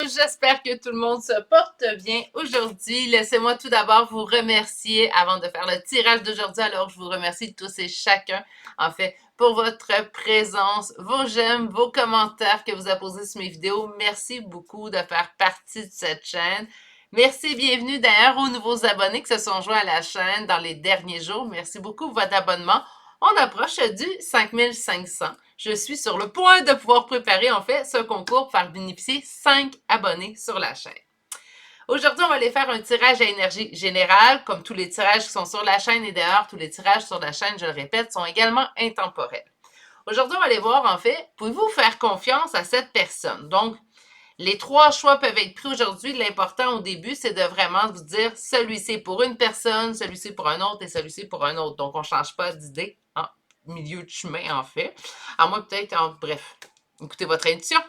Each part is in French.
j'espère que tout le monde se porte bien aujourd'hui. Laissez-moi tout d'abord vous remercier avant de faire le tirage d'aujourd'hui. Alors, je vous remercie tous et chacun, en fait, pour votre présence, vos j'aime, vos commentaires que vous apposez sur mes vidéos. Merci beaucoup de faire partie de cette chaîne. Merci et bienvenue d'ailleurs aux nouveaux abonnés qui se sont joints à la chaîne dans les derniers jours. Merci beaucoup pour votre abonnement. On approche du 5500. Je suis sur le point de pouvoir préparer en fait ce concours pour faire bénéficier 5 abonnés sur la chaîne. Aujourd'hui, on va aller faire un tirage à énergie générale, comme tous les tirages qui sont sur la chaîne et d'ailleurs, tous les tirages sur la chaîne, je le répète, sont également intemporels. Aujourd'hui, on va aller voir en fait, pouvez-vous faire confiance à cette personne? Donc, les 3 choix peuvent être pris aujourd'hui. L'important au début, c'est de vraiment vous dire celui-ci pour une personne, celui-ci pour un autre et celui-ci pour un autre. Donc, on ne change pas d'idée en milieu de chemin, en fait. À moins peut-être, bref, écoutez votre intuition.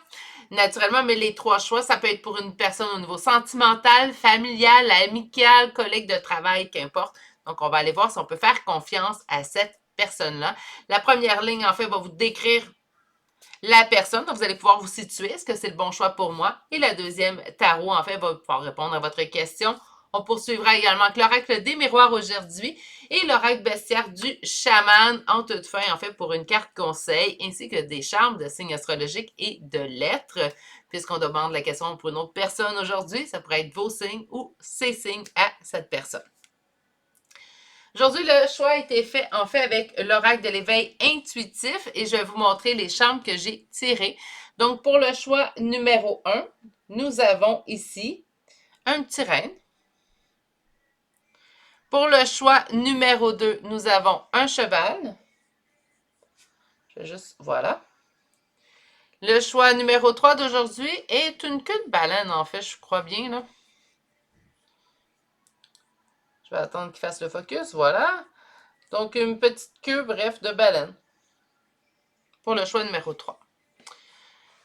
Naturellement, mais les 3 choix, ça peut être pour une personne au niveau sentimental, familial, amical, collègue de travail, qu'importe. Donc, on va aller voir si on peut faire confiance à cette personne-là. La première ligne, en fait, va vous décrire la personne, donc vous allez pouvoir vous situer, est-ce que c'est le bon choix pour moi? Et la deuxième tarot, en fait, va pouvoir répondre à votre question. On poursuivra également avec l'oracle des miroirs aujourd'hui et l'oracle bestiaire du chaman en toute fin, en fait, pour une carte conseil, ainsi que des charmes de signes astrologiques et de lettres. Puisqu'on demande la question pour une autre personne aujourd'hui, ça pourrait être vos signes ou ses signes à cette personne. Aujourd'hui, le choix a été fait en fait avec l'oracle de l'éveil intuitif et je vais vous montrer les charmes que j'ai tirés. Donc, pour le choix numéro 1, nous avons ici un petit reine. Pour le choix numéro 2, nous avons un cheval. Je vais juste, voilà. Le choix numéro 3 d'aujourd'hui est une queue de baleine, en fait, je crois bien, là. Je vais attendre qu'il fasse le focus, voilà. Donc, une petite queue, bref, de baleine. Pour le choix numéro 3.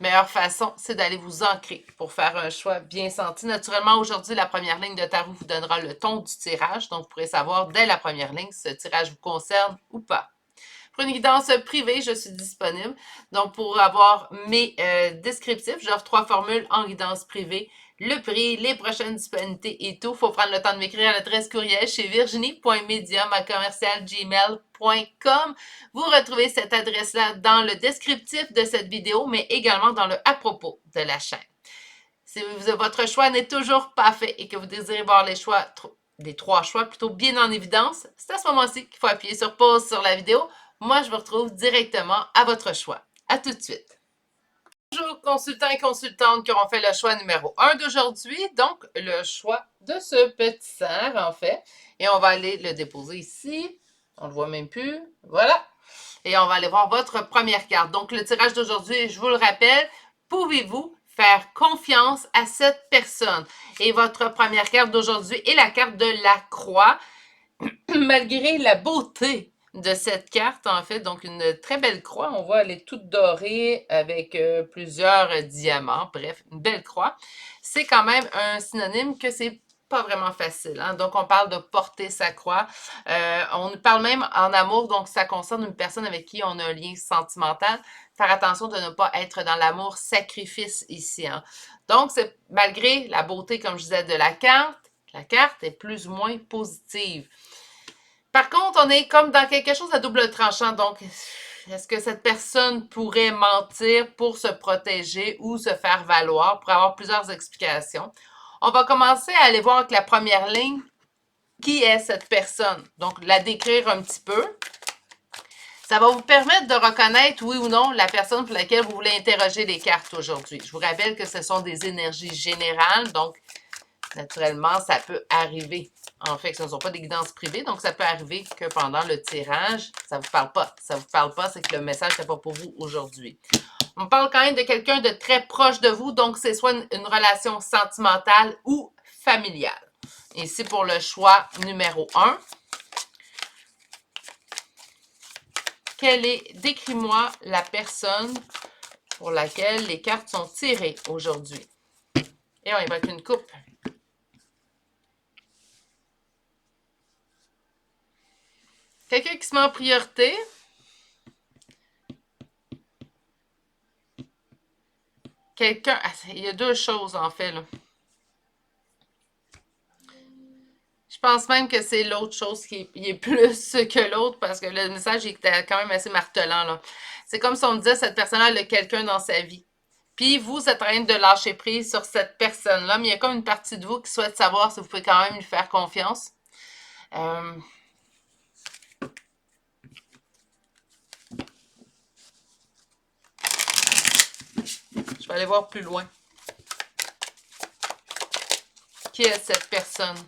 Meilleure façon, c'est d'aller vous ancrer pour faire un choix bien senti. Naturellement, aujourd'hui, la première ligne de tarot vous donnera le ton du tirage. Donc, vous pourrez savoir dès la première ligne si ce tirage vous concerne ou pas. Pour une guidance privée, je suis disponible. Donc, pour avoir mes descriptifs, j'offre 3 formules en guidance privée. Le prix, les prochaines disponibilités et tout. Il faut prendre le temps de m'écrire à l'adresse courriel chez virginie.medium@commercialgmail.com. Vous retrouvez cette adresse-là dans le descriptif de cette vidéo, mais également dans le à propos de la chaîne. Si votre choix n'est toujours pas fait et que vous désirez voir les 3 choix plutôt bien en évidence, c'est à ce moment-ci qu'il faut appuyer sur pause sur la vidéo. Moi, je vous retrouve directement à votre choix. À tout de suite. Bonjour consultants et consultantes qui auront fait le choix numéro 1 d'aujourd'hui, donc le choix de ce petit cerf en fait. Et on va aller le déposer ici. On le voit même plus. Voilà. Et on va aller voir votre première carte. Donc le tirage d'aujourd'hui, je vous le rappelle, pouvez-vous faire confiance à cette personne? Et votre première carte d'aujourd'hui est la carte de la croix. Malgré la beauté de cette carte, en fait, donc une très belle croix. On voit, elle est toute dorée avec plusieurs diamants. Bref, une belle croix. C'est quand même un synonyme que c'est pas vraiment facile. Hein? Donc, on parle de porter sa croix. On parle même en amour, donc ça concerne une personne avec qui on a un lien sentimental. Faire attention de ne pas être dans l'amour-sacrifice ici. Hein? Donc, c'est malgré la beauté, comme je disais, de la carte est plus ou moins positive. Par contre, on est comme dans quelque chose à double tranchant. Donc, est-ce que cette personne pourrait mentir pour se protéger ou se faire valoir, pour avoir plusieurs explications? On va commencer à aller voir avec la première ligne. Qui est cette personne? Donc, la décrire un petit peu. Ça va vous permettre de reconnaître, oui ou non, la personne pour laquelle vous voulez interroger les cartes aujourd'hui. Je vous rappelle que ce sont des énergies générales, donc naturellement, ça peut arriver. En fait, ce ne sont pas des guidances privées, donc ça peut arriver que pendant le tirage, ça ne vous parle pas. Ça ne vous parle pas, c'est que le message n'est pas pour vous aujourd'hui. On parle quand même de quelqu'un de très proche de vous, donc c'est soit une relation sentimentale ou familiale. Ici, pour le choix numéro 1, décris-moi la personne pour laquelle les cartes sont tirées aujourd'hui. Et on y va avec une coupe. Quelqu'un qui se met en priorité. quelqu'un... Il y a deux choses, en fait, là. Je pense même que c'est l'autre chose qui est plus que l'autre parce que le message était quand même assez martelant, là. C'est comme si on me disait, cette personne-là, elle a quelqu'un dans sa vie. Puis vous êtes en train de lâcher prise sur cette personne-là, mais il y a comme une partie de vous qui souhaite savoir si vous pouvez quand même lui faire confiance. Je vais aller voir plus loin. Qui est cette personne?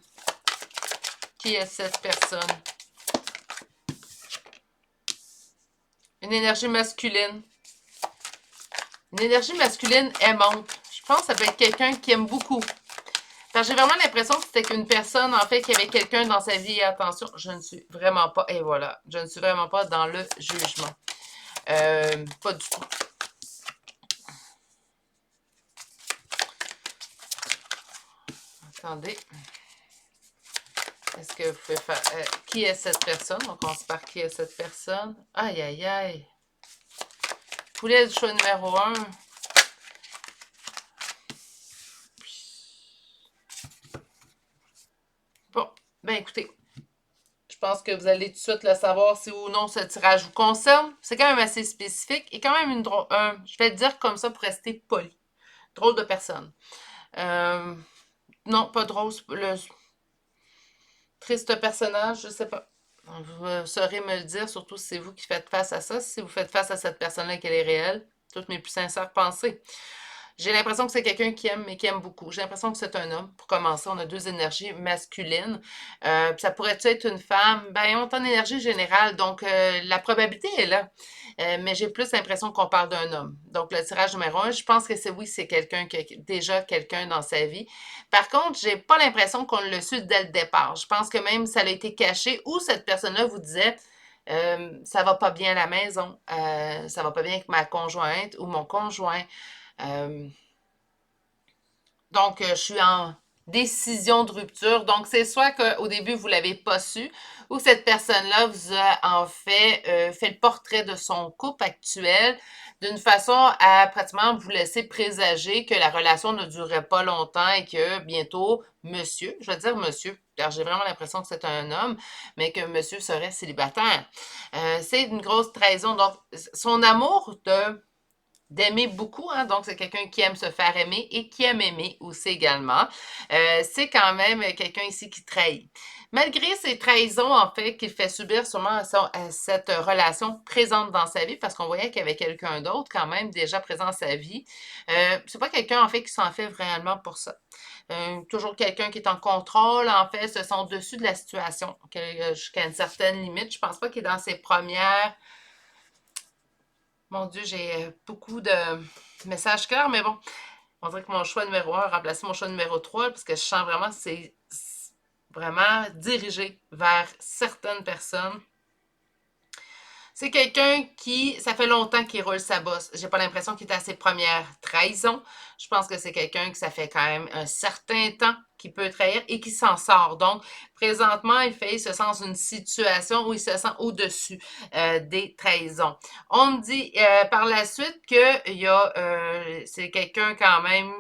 Qui est cette personne? Une énergie masculine. Une énergie masculine aimante. Je pense que ça peut être quelqu'un qui aime beaucoup. J'ai vraiment l'impression que c'était qu'une personne, en fait, qui avait quelqu'un dans sa vie. Et attention, je ne suis vraiment pas, et voilà, je ne suis vraiment pas dans le jugement. Pas du tout. Attendez. Est-ce que vous pouvez faire... qui est cette personne? On commence par qui est cette personne? Aïe, aïe, aïe. Poulet du choix numéro 1. Bon, ben écoutez, je pense que vous allez tout de suite le savoir si ou non ce tirage vous concerne. C'est quand même assez spécifique et quand même une drôle... je vais le dire comme ça pour rester poli. Drôle de personne. Non, pas drôle. Le triste personnage, je sais pas. Vous saurez me le dire, surtout si c'est vous qui faites face à ça. Si vous faites face à cette personne-là qu'elle est réelle, toutes mes plus sincères pensées. J'ai l'impression que c'est quelqu'un qui aime, mais qui aime beaucoup. J'ai l'impression que c'est un homme. Pour commencer, on a deux énergies masculines. Ça pourrait être une femme? Ben, on est en énergie générale, donc la probabilité est là. Mais j'ai plus l'impression qu'on parle d'un homme. Donc, le tirage numéro 1, je pense que c'est oui, c'est quelqu'un qui a déjà quelqu'un dans sa vie. Par contre, j'ai pas l'impression qu'on l'a su dès le départ. Je pense que même ça a été caché ou cette personne-là vous disait ça va pas bien à la maison, ça va pas bien avec ma conjointe ou mon conjoint. Donc, je suis en décision de rupture. Donc, c'est soit qu'au début, vous ne l'avez pas su ou cette personne-là vous a en fait fait le portrait de son couple actuel d'une façon à pratiquement vous laisser présager que la relation ne durerait pas longtemps et que bientôt, monsieur, je vais dire monsieur, car j'ai vraiment l'impression que c'est un homme, mais que monsieur serait célibataire. C'est une grosse trahison. Donc, son amour d'aimer beaucoup, hein? Donc c'est quelqu'un qui aime se faire aimer et qui aime aimer aussi également. C'est quand même quelqu'un ici qui trahit. Malgré ces trahisons, en fait, qu'il fait subir sûrement à cette relation présente dans sa vie, parce qu'on voyait qu'il y avait quelqu'un d'autre quand même déjà présent dans sa vie, c'est pas quelqu'un, en fait, qui s'en fait réellement pour ça. Toujours quelqu'un qui est en contrôle, en fait, se sent au-dessus de la situation jusqu'à une certaine limite. Je pense pas qu'il est dans ses premières... Mon Dieu, j'ai beaucoup de messages clairs, mais bon, on dirait que mon choix numéro 1 a remplacé mon choix numéro 3 parce que je sens vraiment que c'est vraiment dirigé vers certaines personnes. C'est quelqu'un qui, ça fait longtemps qu'il roule sa bosse. J'ai pas l'impression qu'il est à ses premières trahisons. Je pense que c'est quelqu'un que ça fait quand même un certain temps qu'il peut trahir et qui s'en sort. Donc, présentement, il se sent dans une situation où il se sent au-dessus des trahisons. On me dit par la suite que c'est quelqu'un quand même...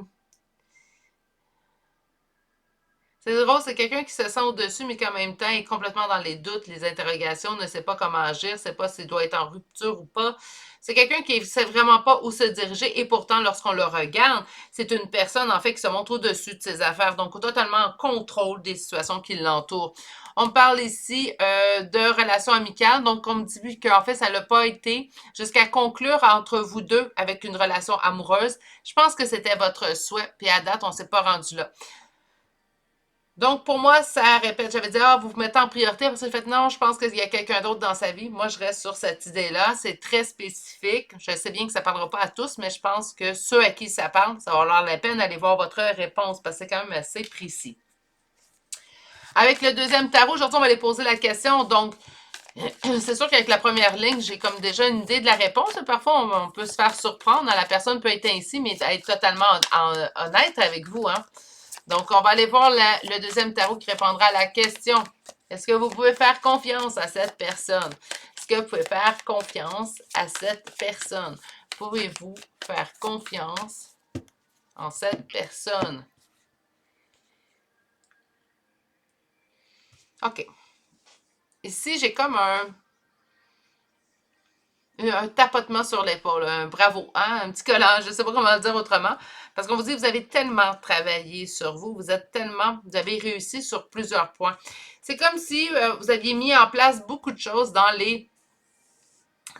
C'est drôle, c'est quelqu'un qui se sent au-dessus, mais qui en même temps est complètement dans les doutes, les interrogations, ne sait pas comment agir, ne sait pas s'il doit être en rupture ou pas. C'est quelqu'un qui ne sait vraiment pas où se diriger et pourtant, lorsqu'on le regarde, c'est une personne, en fait, qui se montre au-dessus de ses affaires, donc totalement en contrôle des situations qui l'entourent. On me parle ici de relations amicales, donc on me dit qu'en fait, ça n'a pas été jusqu'à conclure entre vous deux avec une relation amoureuse. Je pense que c'était votre souhait, puis à date, on ne s'est pas rendu là. Donc, pour moi, ça répète. J'avais dit, vous vous mettez en priorité. Parce que j'ai fait, non, je pense qu'il y a quelqu'un d'autre dans sa vie. Moi, je reste sur cette idée-là. C'est très spécifique. Je sais bien que ça ne parlera pas à tous, mais je pense que ceux à qui ça parle, ça va valoir la peine d'aller voir votre réponse parce que c'est quand même assez précis. Avec le deuxième tarot, aujourd'hui, on va aller poser la question. Donc, c'est sûr qu'avec la première ligne, j'ai comme déjà une idée de la réponse. Parfois, on peut se faire surprendre. La personne peut être ainsi, mais être totalement honnête avec vous, hein. Donc, on va aller voir le deuxième tarot qui répondra à la question. Est-ce que vous pouvez faire confiance à cette personne? Est-ce que vous pouvez faire confiance à cette personne? Pouvez-vous faire confiance en cette personne. OK. Ici, j'ai comme un tapotement sur l'épaule, un bravo, hein, un petit collage, je ne sais pas comment le dire autrement, parce qu'on vous dit que vous avez tellement travaillé sur vous, vous avez réussi sur plusieurs points. C'est comme si vous aviez mis en place beaucoup de choses dans les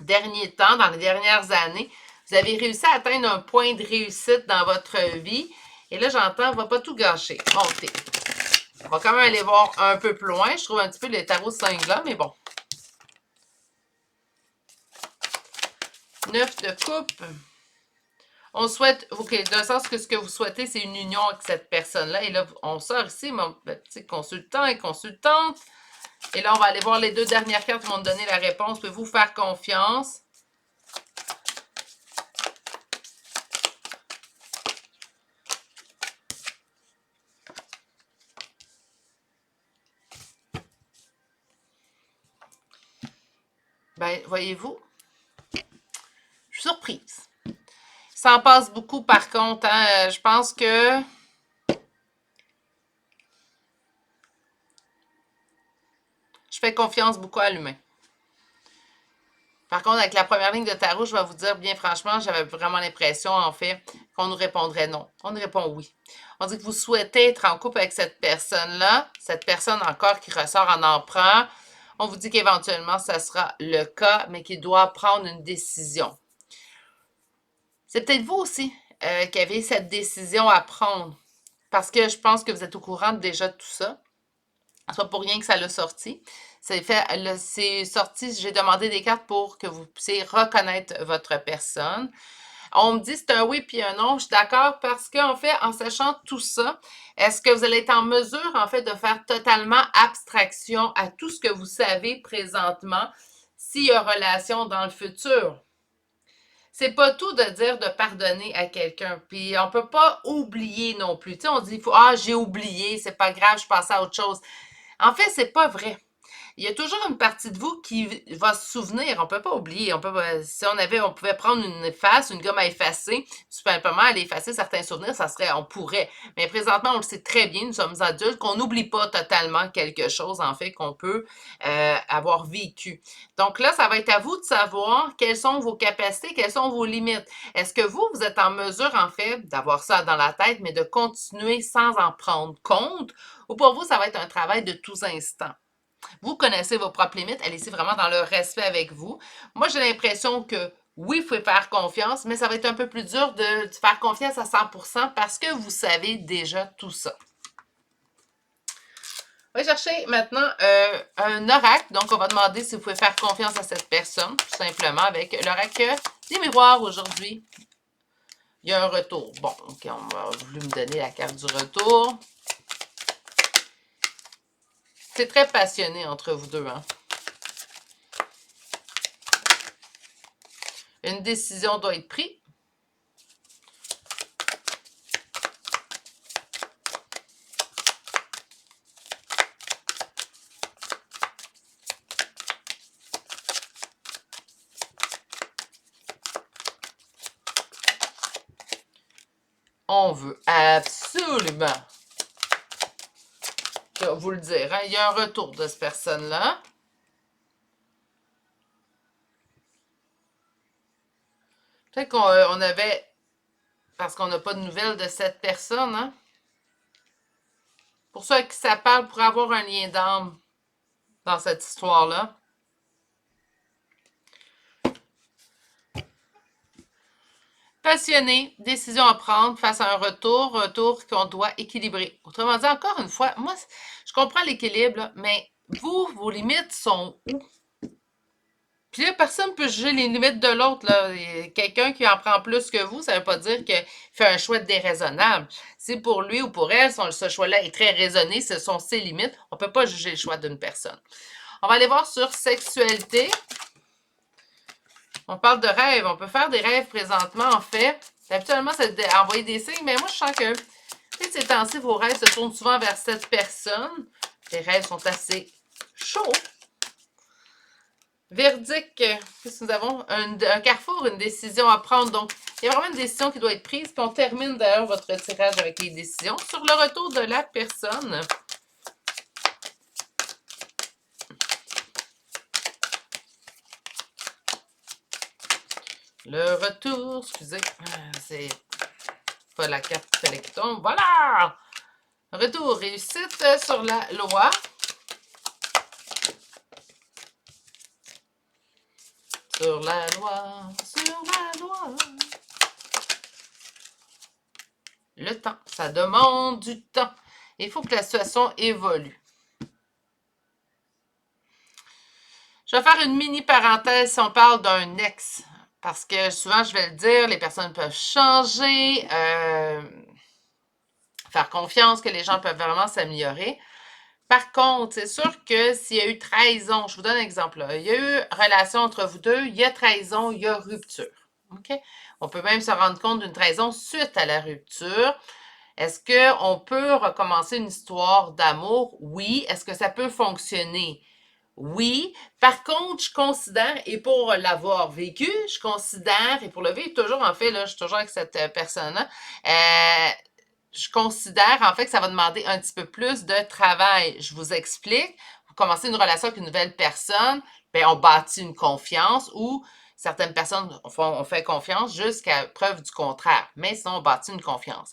derniers temps, dans les dernières années. Vous avez réussi à atteindre un point de réussite dans votre vie. Et là, j'entends, on ne va pas tout gâcher. Montez. On va quand même aller voir un peu plus loin. Je trouve un petit peu les tarots cinglant, mais bon. 9 de coupe. On souhaite, OK, dans le sens que ce que vous souhaitez, c'est une union avec cette personne-là. Et là, on sort ici, mon petit consultant et consultante. Et là, on va aller voir les 2 dernières cartes qui vont me donner la réponse. Pouvez-vous faire confiance? Ben, voyez-vous, je suis surprise. Ça en passe beaucoup, par contre. Hein, je pense que je fais confiance beaucoup à l'humain. Par contre, avec la première ligne de tarot, je vais vous dire, bien franchement, j'avais vraiment l'impression, en fait, qu'on nous répondrait non. On nous répond oui. On dit que vous souhaitez être en couple avec cette personne-là, cette personne encore qui ressort en emprunt. On vous dit qu'éventuellement, ça sera le cas, mais qu'il doit prendre une décision. C'est peut-être vous aussi qui avez cette décision à prendre, parce que je pense que vous êtes au courant déjà de tout ça. C'est pas pour rien que ça l'a sorti. C'est sorti, j'ai demandé des cartes pour que vous puissiez reconnaître votre personne. On me dit c'est un oui puis un non. Je suis d'accord parce qu'en fait, en sachant tout ça, est-ce que vous allez être en mesure, en fait, de faire totalement abstraction à tout ce que vous savez présentement s'il y a relation dans le futur? C'est pas tout de dire de pardonner à quelqu'un. Puis on peut pas oublier non plus. Tu sais, on dit, j'ai oublié, c'est pas grave, je passe à autre chose. En fait, c'est pas vrai. Il y a toujours une partie de vous qui va se souvenir. On peut pas oublier. Si on pouvait prendre une gomme à effacer, tout simplement aller effacer certains souvenirs, on pourrait. Mais présentement, on le sait très bien, nous sommes adultes, qu'on n'oublie pas totalement quelque chose, en fait, qu'on peut avoir vécu. Donc là, ça va être à vous de savoir quelles sont vos capacités, quelles sont vos limites. Est-ce que vous êtes en mesure, en fait, d'avoir ça dans la tête, mais de continuer sans en prendre compte? Ou pour vous, ça va être un travail de tous instants? Vous connaissez vos propres limites, allez-y vraiment dans le respect avec vous. Moi, j'ai l'impression que oui, il faut faire confiance, mais ça va être un peu plus dur de faire confiance à 100% parce que vous savez déjà tout ça. On va chercher maintenant un oracle. Donc, on va demander si vous pouvez faire confiance à cette personne, tout simplement, avec l'oracle des miroirs aujourd'hui. Il y a un retour. Bon, OK, on va voulu me donner la carte du retour. C'est très passionné entre vous deux, hein? Une décision doit être prise. On veut absolument vous le dire. Hein? Il y a un retour de cette personne-là. Peut-être qu'on avait... Parce qu'on n'a pas de nouvelles de cette personne. Hein? Pour ça que ça parle pour avoir un lien d'âme dans cette histoire-là. Passionné, décision à prendre face à un retour qu'on doit équilibrer. Autrement dit, encore une fois, moi, je comprends l'équilibre, mais vous, vos limites sont où? Puis là, personne ne peut juger les limites de l'autre. Quelqu'un qui en prend plus que vous, ça ne veut pas dire qu'il fait un choix déraisonnable. Si pour lui ou pour elle, ce choix-là est très raisonné, ce sont ses limites, on ne peut pas juger le choix d'une personne. On va aller voir sur sexualité. On parle de rêves. On peut faire des rêves présentement, en fait. Habituellement, c'est d'envoyer des signes, mais moi, je sens que ces temps-ci, vos rêves se tournent souvent vers cette personne. Les rêves sont assez chauds. Verdict, qu'est-ce que nous avons? Un carrefour, une décision à prendre. Donc, il y a vraiment une décision qui doit être prise. Puis on termine d'ailleurs votre tirage avec les décisions. Sur le retour de la personne, le retour, excusez, c'est pas la carte qui tombe. Voilà! Retour, réussite sur la loi. Sur la loi, sur la loi. Le temps, ça demande du temps. Il faut que la situation évolue. Je vais faire une mini parenthèse si on parle d'un ex. Parce que souvent, je vais le dire, les personnes peuvent changer, faire confiance que les gens peuvent vraiment s'améliorer. Par contre, c'est sûr que s'il y a eu trahison, je vous donne un exemple là, il y a eu relation entre vous deux, il y a trahison, il y a rupture. OK? On peut même se rendre compte d'une trahison suite à la rupture. Est-ce qu'on peut recommencer une histoire d'amour? Oui. Est-ce que ça peut fonctionner? Oui. Par contre, je considère, et pour l'avoir vécu, je considère, et pour le vivre toujours, en fait, là, je suis toujours avec cette personne-là, je considère en fait que ça va demander un petit peu plus de travail. Je vous explique. Vous commencez une relation avec une nouvelle personne, bien, on bâtit une confiance ou certaines personnes on fait confiance jusqu'à preuve du contraire. Mais sinon, on bâtit une confiance.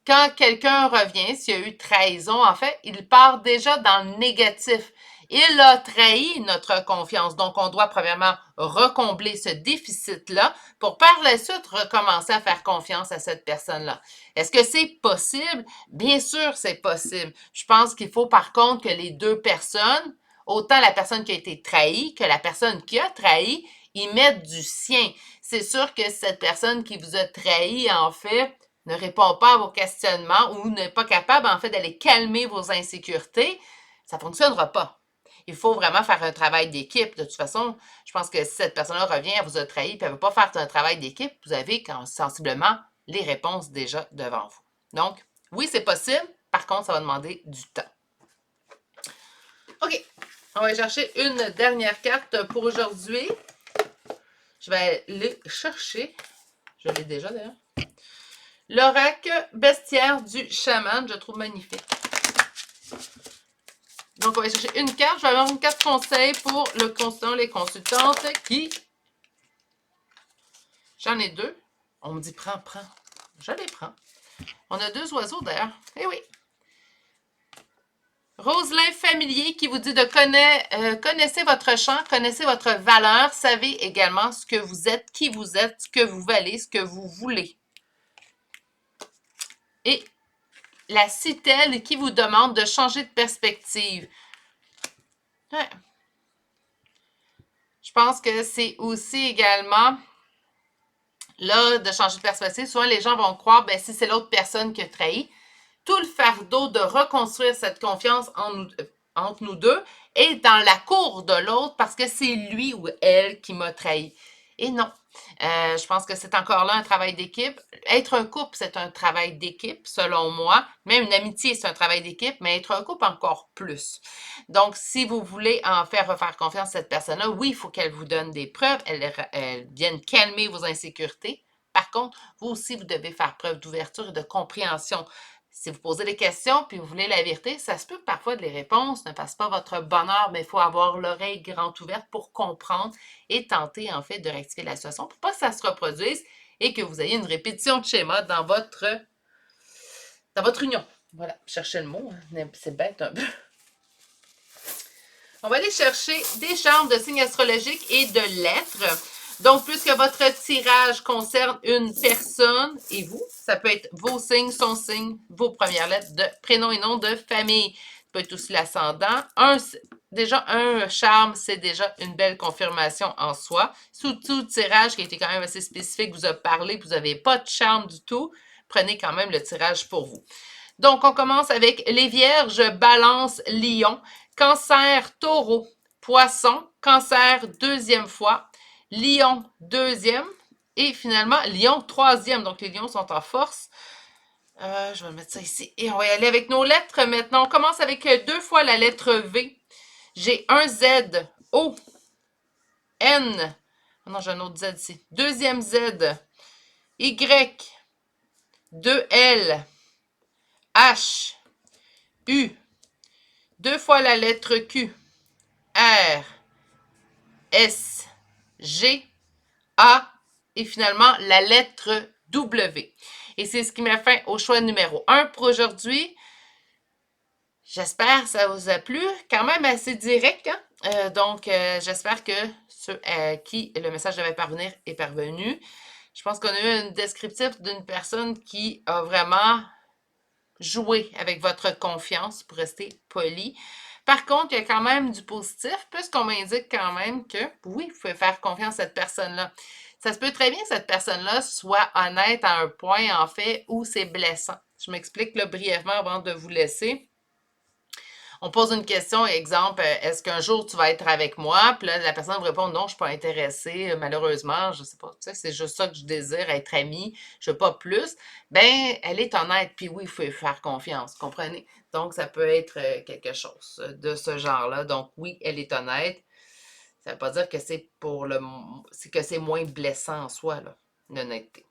Quand quelqu'un revient, s'il y a eu trahison, en fait, il part déjà dans le négatif. Il a trahi notre confiance. Donc, on doit premièrement recombler ce déficit-là pour par la suite recommencer à faire confiance à cette personne-là. Est-ce que c'est possible? Bien sûr, c'est possible. Je pense qu'il faut par contre que les deux personnes, autant la personne qui a été trahie que la personne qui a trahi, y mettent du sien. C'est sûr que cette personne qui vous a trahi, en fait, ne répond pas à vos questionnements ou n'est pas capable, en fait, d'aller calmer vos insécurités, ça ne fonctionnera pas. Il faut vraiment faire un travail d'équipe. De toute façon, je pense que si cette personne-là revient, elle vous a trahi, puis elle ne veut pas faire un travail d'équipe, vous avez sensiblement les réponses déjà devant vous. Donc, oui, c'est possible. Par contre, ça va demander du temps. OK. On va chercher une dernière carte pour aujourd'hui. Je vais aller chercher. Je l'ai déjà d'ailleurs. L'oracle bestiaire du chaman, je trouve magnifique. Donc, on va chercher une carte. Je vais avoir une carte conseil pour le consultant, les consultantes qui... J'en ai deux. On me dit, prends. Je les prends. On a deux oiseaux d'ailleurs. Eh oui. Roselyn Familier qui vous dit de connaissez votre champ, connaissez votre valeur, savez également ce que vous êtes, qui vous êtes, ce que vous valez, ce que vous voulez. Et la citelle qui vous demande de changer de perspective. Ouais. Je pense que c'est aussi également là de changer de perspective. Souvent, les gens vont croire, ben, si c'est l'autre personne qui a trahi, tout le fardeau de reconstruire cette confiance entre nous deux est dans la cour de l'autre parce que c'est lui ou elle qui m'a trahi. Et non. Je pense que c'est encore là un travail d'équipe. Être un couple, c'est un travail d'équipe, selon moi. Même une amitié, c'est un travail d'équipe, mais être un couple, encore plus. Donc, si vous voulez en faire refaire confiance à cette personne-là, oui, il faut qu'elle vous donne des preuves, elle vienne calmer vos insécurités. Par contre, vous aussi, vous devez faire preuve d'ouverture et de compréhension. Si vous posez des questions puis vous voulez la vérité, ça se peut que parfois les réponses ne fassent pas votre bonheur, mais il faut avoir l'oreille grande ouverte pour comprendre et tenter en fait de rectifier la situation pour pas que ça se reproduise et que vous ayez une répétition de schéma dans votre union. Voilà, cherchez le mot, hein. C'est bête un peu. On va aller chercher des charmes de signes astrologiques et de lettres. Donc, puisque votre tirage concerne une personne et vous, ça peut être vos signes, son signe, vos premières lettres de prénom et nom de famille. Ça peut être aussi l'ascendant. Déjà, un charme, c'est déjà une belle confirmation en soi. Sous tout tirage qui a été quand même assez spécifique, vous a parlé, vous n'avez pas de charme du tout, prenez quand même le tirage pour vous. Donc, on commence avec les Vierges, Balance, Lion, Cancer, Taureau, Poisson, Cancer, deuxième fois, Lion, deuxième, et finalement, Lion, troisième. Donc, les lions sont en force. Je vais mettre ça ici. Et on va y aller avec nos lettres maintenant. On commence avec deux fois la lettre V. J'ai un Z, O, N. Oh non, j'ai un autre Z ici. Deuxième Z. Y. 2L. H. U. Deux fois la lettre Q. R. S. G. A. Et finalement, la lettre W. Et c'est ce qui met fin au choix numéro 1 pour aujourd'hui. J'espère que ça vous a plu. Quand même assez direct, hein? Donc, j'espère que ceux à qui le message devait parvenir est parvenu. Je pense qu'on a eu un descriptif d'une personne qui a vraiment joué avec votre confiance, pour rester poli. Par contre, il y a quand même du positif, puisqu'on m'indique quand même que, oui, vous pouvez faire confiance à cette personne-là. Ça se peut très bien que cette personne-là soit honnête à un point, en fait, où c'est blessant. Je m'explique là brièvement avant de vous laisser. On pose une question, exemple, est-ce qu'un jour tu vas être avec moi? Puis là, la personne vous répond non, je ne suis pas intéressée, malheureusement, je ne sais pas, tu sais, c'est juste ça que je désire, être amie, je veux pas plus. Ben, elle est honnête, puis oui, il faut lui faire confiance, comprenez? Donc, ça peut être quelque chose de ce genre-là. Donc, oui, elle est honnête. Ça ne veut pas dire que c'est pour c'est que c'est moins blessant en soi, là, l'honnêteté.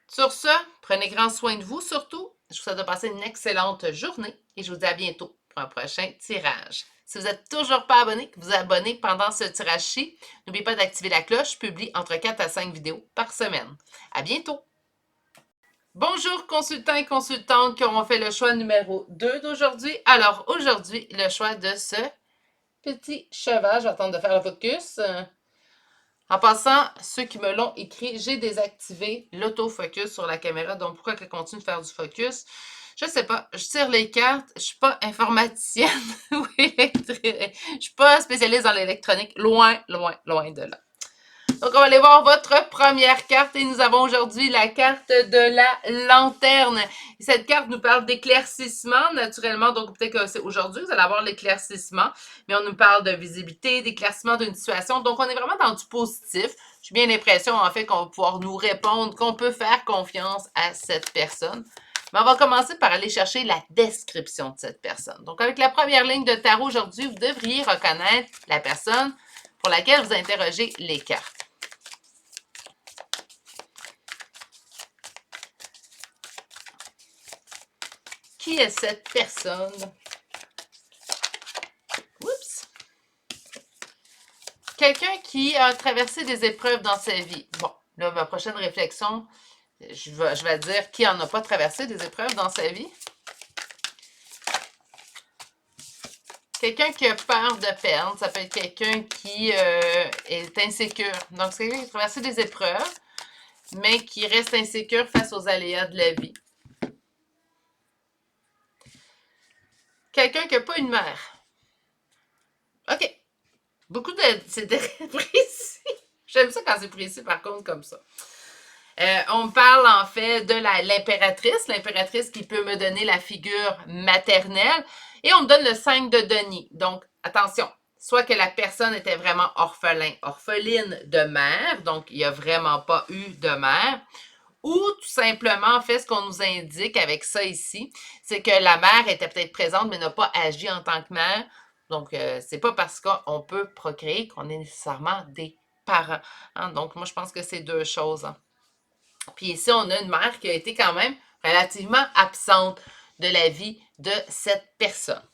Sur ce, prenez grand soin de vous surtout. Je vous souhaite de passer une excellente journée et je vous dis à bientôt pour un prochain tirage. Si vous n'êtes toujours pas abonné, que vous abonnez pendant ce tirage-ci, n'oubliez pas d'activer la cloche. Je publie entre 4 à 5 vidéos par semaine. À bientôt! Bonjour consultants et consultantes qui auront fait le choix numéro 2 d'aujourd'hui. Alors aujourd'hui, le choix de ce petit cheval. Je vais attendre de faire le focus. En passant, ceux qui me l'ont écrit, j'ai désactivé l'autofocus sur la caméra. Donc, pourquoi qu'elle continue de faire du focus? Je ne sais pas. Je tire les cartes. Je ne suis pas informaticienne ou électrique. Je ne suis pas spécialiste dans l'électronique. Loin, loin, loin de là. Donc, on va aller voir votre première carte et nous avons aujourd'hui la carte de la lanterne. Et cette carte nous parle d'éclaircissement, naturellement. Donc, peut-être que c'est aujourd'hui, vous allez avoir l'éclaircissement, mais on nous parle de visibilité, d'éclaircissement d'une situation. Donc, on est vraiment dans du positif. J'ai bien l'impression, en fait, qu'on va pouvoir nous répondre, qu'on peut faire confiance à cette personne. Mais on va commencer par aller chercher la description de cette personne. Donc, avec la première ligne de tarot aujourd'hui, vous devriez reconnaître la personne pour laquelle vous interrogez les cartes. Qui est cette personne? Oups! Quelqu'un qui a traversé des épreuves dans sa vie. Bon, là, ma prochaine réflexion, je vais dire qui n'en a pas traversé des épreuves dans sa vie. Quelqu'un qui a peur de perdre, ça peut être quelqu'un qui est insécure. Donc, c'est quelqu'un qui a traversé des épreuves, mais qui reste insécure face aux aléas de la vie. Quelqu'un qui n'a pas une mère. OK. Beaucoup de... C'est très précis. J'aime ça quand c'est précis, par contre, comme ça. On parle en fait de l'impératrice qui peut me donner la figure maternelle. Et on me donne le 5 de denier. Donc, attention, soit que la personne était vraiment orpheline de mère, donc il n'y a vraiment pas eu de mère, ou tout simplement, en fait, ce qu'on nous indique avec ça ici, c'est que la mère était peut-être présente, mais n'a pas agi en tant que mère. Donc, c'est pas parce qu'on peut procréer qu'on est nécessairement des parents. Hein? Donc, moi, je pense que c'est deux choses. Hein. Puis ici, on a une mère qui a été quand même relativement absente de la vie de cette personne.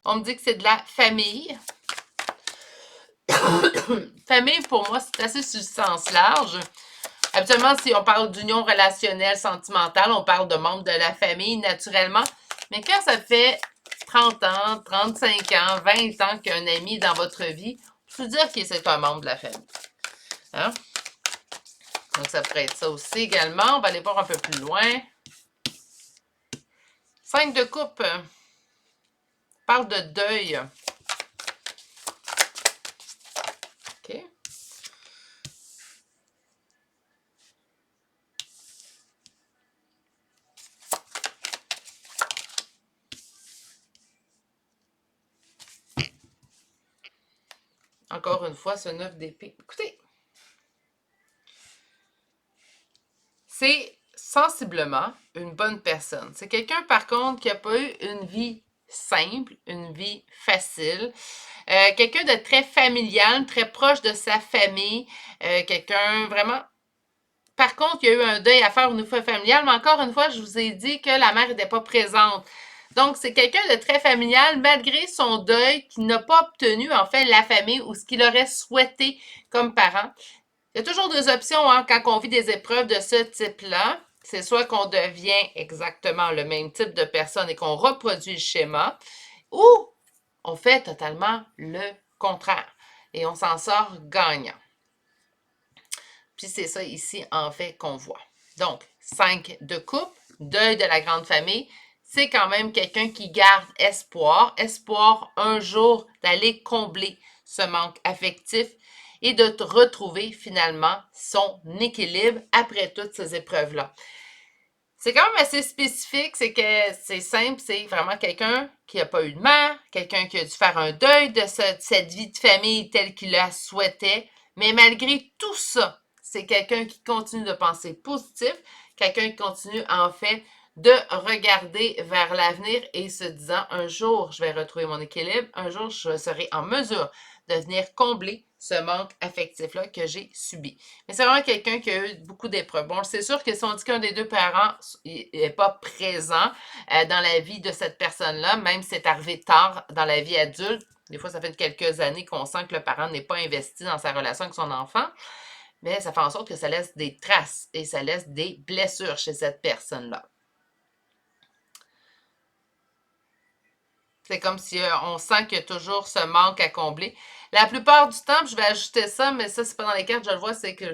On me dit que c'est de la famille. Famille, pour moi, c'est assez sur le sens large. Habituellement, si on parle d'union relationnelle, sentimentale, on parle de membres de la famille, naturellement. Mais quand ça fait 30 ans, 35 ans, 20 ans qu'un ami est dans votre vie, je peux dire que c'est un membre de la famille. Hein? Donc, ça pourrait être ça aussi également. On va aller voir un peu plus loin. 5 de coupe. Parle de deuil. OK. Encore une fois, ce 9 d'épée. Écoutez, sensiblement une bonne personne. C'est quelqu'un, par contre, qui n'a pas eu une vie simple, une vie facile. Quelqu'un de très familial, très proche de sa famille. Quelqu'un vraiment... Par contre, il y a eu un deuil à faire au niveau familial, mais encore une fois, je vous ai dit que la mère n'était pas présente. Donc, c'est quelqu'un de très familial, malgré son deuil, qui n'a pas obtenu, en fait, la famille ou ce qu'il aurait souhaité comme parent. Il y a toujours deux options hein, quand on vit des épreuves de ce type-là. C'est soit qu'on devient exactement le même type de personne et qu'on reproduit le schéma, ou on fait totalement le contraire et on s'en sort gagnant. Puis c'est ça ici, en fait, qu'on voit. Donc, 5 de coupe, deuil de la grande famille, c'est quand même quelqu'un qui garde espoir. Espoir un jour d'aller combler ce manque affectif et de retrouver finalement son équilibre après toutes ces épreuves-là. C'est quand même assez spécifique, c'est que c'est simple, c'est vraiment quelqu'un qui n'a pas eu de mère, quelqu'un qui a dû faire un deuil de cette vie de famille telle qu'il la souhaitait, mais malgré tout ça, c'est quelqu'un qui continue de penser positif, quelqu'un qui continue en fait de regarder vers l'avenir et se disant un jour je vais retrouver mon équilibre, un jour je serai en mesure de venir combler ce manque affectif-là que j'ai subi. Mais c'est vraiment quelqu'un qui a eu beaucoup d'épreuves. Bon, c'est sûr que si on dit qu'un des deux parents n'est pas présent dans la vie de cette personne-là, même si c'est arrivé tard dans la vie adulte, des fois ça fait quelques années qu'on sent que le parent n'est pas investi dans sa relation avec son enfant, mais ça fait en sorte que ça laisse des traces et ça laisse des blessures chez cette personne-là. C'est comme si on sent qu'il y a toujours ce manque à combler. La plupart du temps, je vais ajouter ça, mais ça, c'est pas dans les cartes, je le vois, c'est que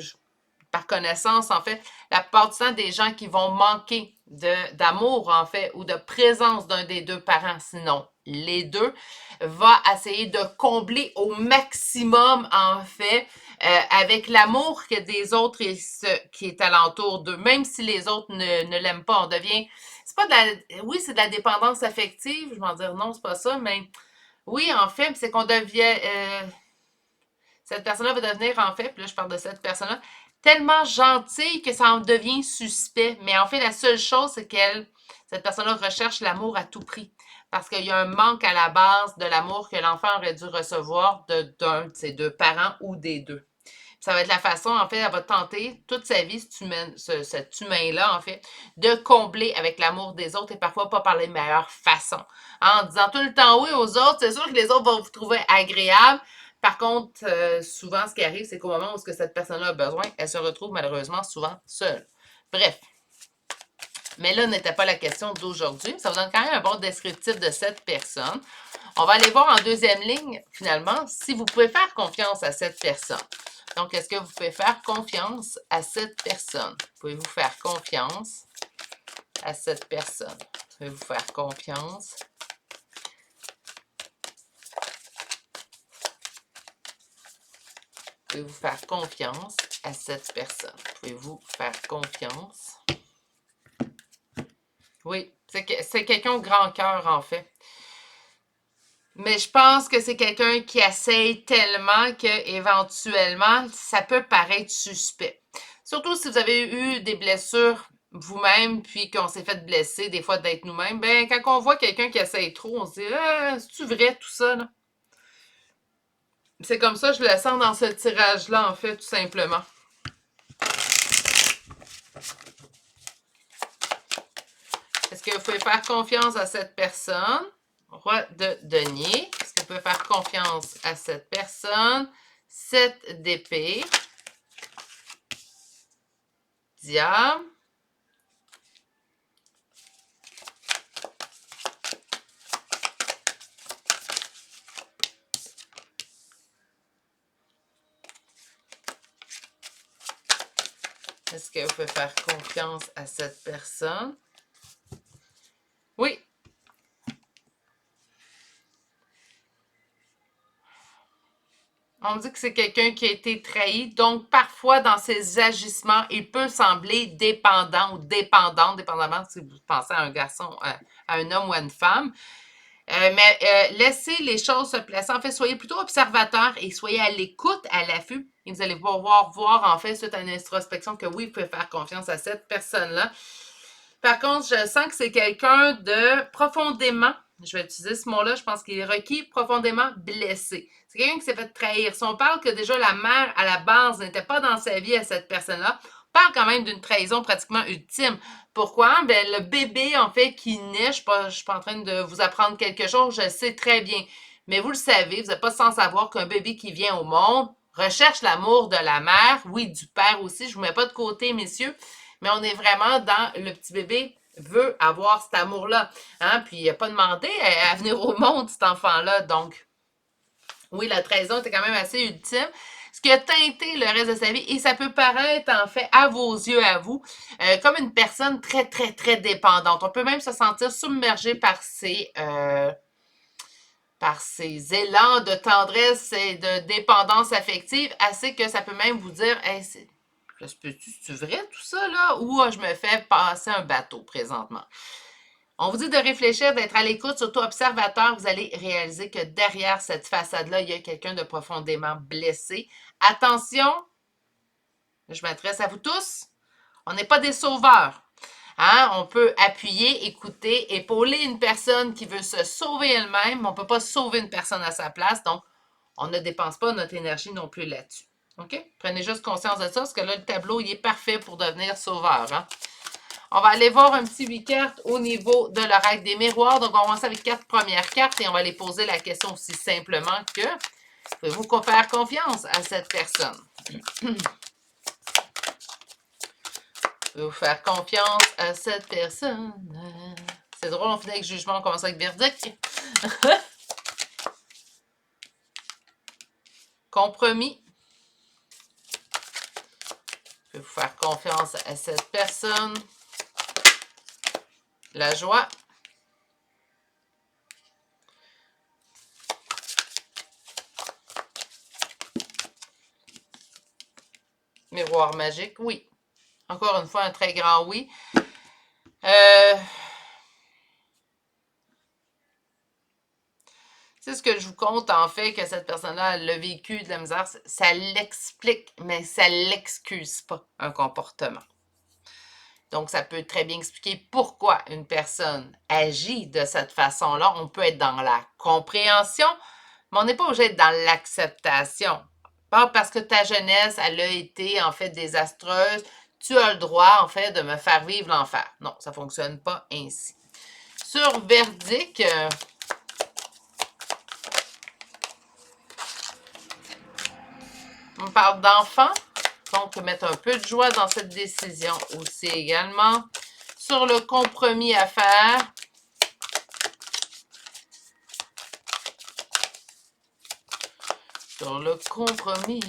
par connaissance, en fait, la plupart du temps, des gens qui vont manquer d'amour, en fait, ou de présence d'un des deux parents, sinon les deux, va essayer de combler au maximum, en fait, avec l'amour que des autres et ce qui est alentour d'eux, même si les autres ne l'aiment pas. On devient... C'est pas de la... Oui, c'est de la dépendance affective, je vais en dire non, c'est pas ça, mais oui, en fait, c'est qu'on devient... cette personne-là va devenir, en fait, puis là, je parle de cette personne-là, tellement gentille que ça en devient suspect. Mais en fait, la seule chose, c'est cette personne-là recherche l'amour à tout prix. Parce qu'il y a un manque à la base de l'amour que l'enfant aurait dû recevoir d'un de ses deux parents ou des deux. Ça va être la façon, en fait, elle va tenter toute sa vie, cet humain-là, en fait, de combler avec l'amour des autres et parfois pas par les meilleures façons. En disant tout le temps oui aux autres, c'est sûr que les autres vont vous trouver agréable. Par contre, souvent, ce qui arrive, c'est qu'au moment où cette personne-là a besoin, elle se retrouve malheureusement souvent seule. Bref. Mais là, n'était pas la question d'aujourd'hui. Ça vous donne quand même un bon descriptif de cette personne. On va aller voir en deuxième ligne, finalement, si vous pouvez faire confiance à cette personne. Donc, est-ce que vous pouvez faire confiance à cette personne? Pouvez-vous faire confiance à cette personne? Pouvez-vous faire confiance? Pouvez-vous faire confiance à cette personne? Pouvez-vous faire confiance? Oui, c'est quelqu'un au grand cœur, en fait. Mais je pense que c'est quelqu'un qui essaye tellement qu'éventuellement, ça peut paraître suspect. Surtout si vous avez eu des blessures vous-même, puis qu'on s'est fait blesser des fois d'être nous-mêmes, ben quand on voit quelqu'un qui essaye trop, on se dit « Ah, c'est-tu vrai tout ça, là? » C'est comme ça, je le sens dans ce tirage-là, en fait, tout simplement. Est-ce que vous pouvez faire confiance à cette personne? Roi de denier. Est-ce que vous pouvez faire confiance à cette personne? 7 d'épée. Diable. Est-ce que vous pouvez faire confiance à cette personne? Oui. On me dit que c'est quelqu'un qui a été trahi. Donc, parfois, dans ses agissements, il peut sembler dépendant ou dépendante, dépendamment si vous pensez à un garçon, à un homme ou à une femme. Laissez les choses se placer. En fait, soyez plutôt observateur et soyez à l'écoute, à l'affût. Et vous allez pouvoir voir, en fait, suite à une introspection, que oui, vous pouvez faire confiance à cette personne-là. Par contre, je sens que c'est quelqu'un de profondément, je vais utiliser ce mot-là, je pense qu'il est requis, profondément blessé. C'est quelqu'un qui s'est fait trahir. Si on parle que déjà la mère, à la base, n'était pas dans sa vie à cette personne-là, on parle quand même d'une trahison pratiquement ultime. Pourquoi? Ben, le bébé, en fait, qui naît, je suis pas en train de vous apprendre quelque chose, je sais très bien. Mais vous le savez, vous n'êtes pas sans savoir qu'un bébé qui vient au monde recherche l'amour de la mère, oui, du père aussi, je ne vous mets pas de côté, messieurs, mais on est vraiment dans le petit bébé veut avoir cet amour-là. Hein? Puis il n'a pas demandé à venir au monde, cet enfant-là. Donc, oui, la trahison était quand même assez ultime. Ce qui a teinté le reste de sa vie, et ça peut paraître, en fait, à vos yeux, à vous, comme une personne très, très, très dépendante. On peut même se sentir submergé par ces élans de tendresse et de dépendance affective, assez que ça peut même vous dire, hey, c'est vrai tout ça, là? Ou je me fais passer un bateau présentement? On vous dit de réfléchir, d'être à l'écoute, surtout observateur. Vous allez réaliser que derrière cette façade-là, il y a quelqu'un de profondément blessé. Attention, je m'adresse à vous tous. On n'est pas des sauveurs. Hein? On peut appuyer, écouter, épauler une personne qui veut se sauver elle-même, mais on ne peut pas sauver une personne à sa place. Donc, on ne dépense pas notre énergie non plus là-dessus. OK? Prenez juste conscience de ça, parce que là, le tableau, il est parfait pour devenir sauveur. Hein? On va aller voir un petit 8 cartes au niveau de l'oracle des miroirs. Donc, on va commencer avec 4 premières cartes et on va les poser la question aussi simplement que pouvez-vous faire confiance à cette personne? Pouvez-vous faire confiance à cette personne? C'est drôle, on finit avec jugement, on commence avec verdict. Compromis. Pouvez-vous faire confiance à cette personne? La joie. Miroir magique, oui. Encore une fois, un très grand oui. C'est ce que je vous compte, en fait, que cette personne-là, elle a vécu de la misère. Ça l'explique, mais ça l'excuse pas, un comportement. Donc, ça peut très bien expliquer pourquoi une personne agit de cette façon-là. On peut être dans la compréhension, mais on n'est pas obligé d'être dans l'acceptation. Pas parce que ta jeunesse, elle a été, en fait, désastreuse, tu as le droit, en fait, de me faire vivre l'enfer. Non, ça ne fonctionne pas ainsi. Sur verdict, on parle d'enfants, donc mettre un peu de joie dans cette décision aussi également. Sur le compromis à faire, sur le compromis,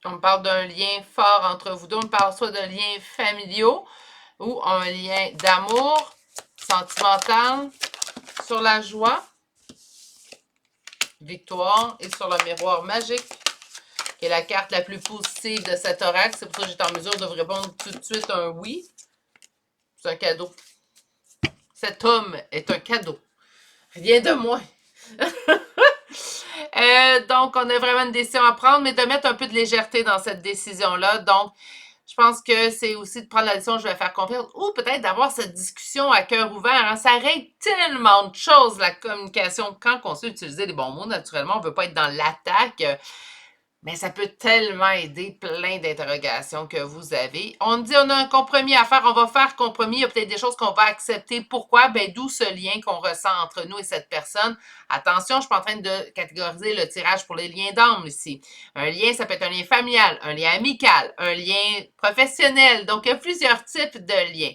on parle d'un lien fort entre vous deux, on parle soit de liens familiaux ou un lien d'amour sentimental. Sur la joie, victoire, et sur le miroir magique, qui est la carte la plus positive de cet oracle. C'est pour ça que j'étais en mesure de vous répondre tout de suite un oui. C'est un cadeau. Cet homme est un cadeau. Rien de moins. Donc, on a vraiment une décision à prendre, mais de mettre un peu de légèreté dans cette décision-là. Donc, je pense que c'est aussi de prendre la décision, je vais faire confiance, ou peut-être d'avoir cette discussion à cœur ouvert. Hein. Ça règle tellement de choses, la communication. Quand on sait utiliser les bons mots, naturellement, on ne veut pas être dans l'attaque. Mais ça peut tellement aider plein d'interrogations que vous avez. On dit on a un compromis à faire, on va faire compromis, il y a peut-être des choses qu'on va accepter. Pourquoi? Ben, d'où ce lien qu'on ressent entre nous et cette personne. Attention, je ne suis pas en train de catégoriser le tirage pour les liens d'âme ici. Un lien, ça peut être un lien familial, un lien amical, un lien professionnel. Donc, il y a plusieurs types de liens.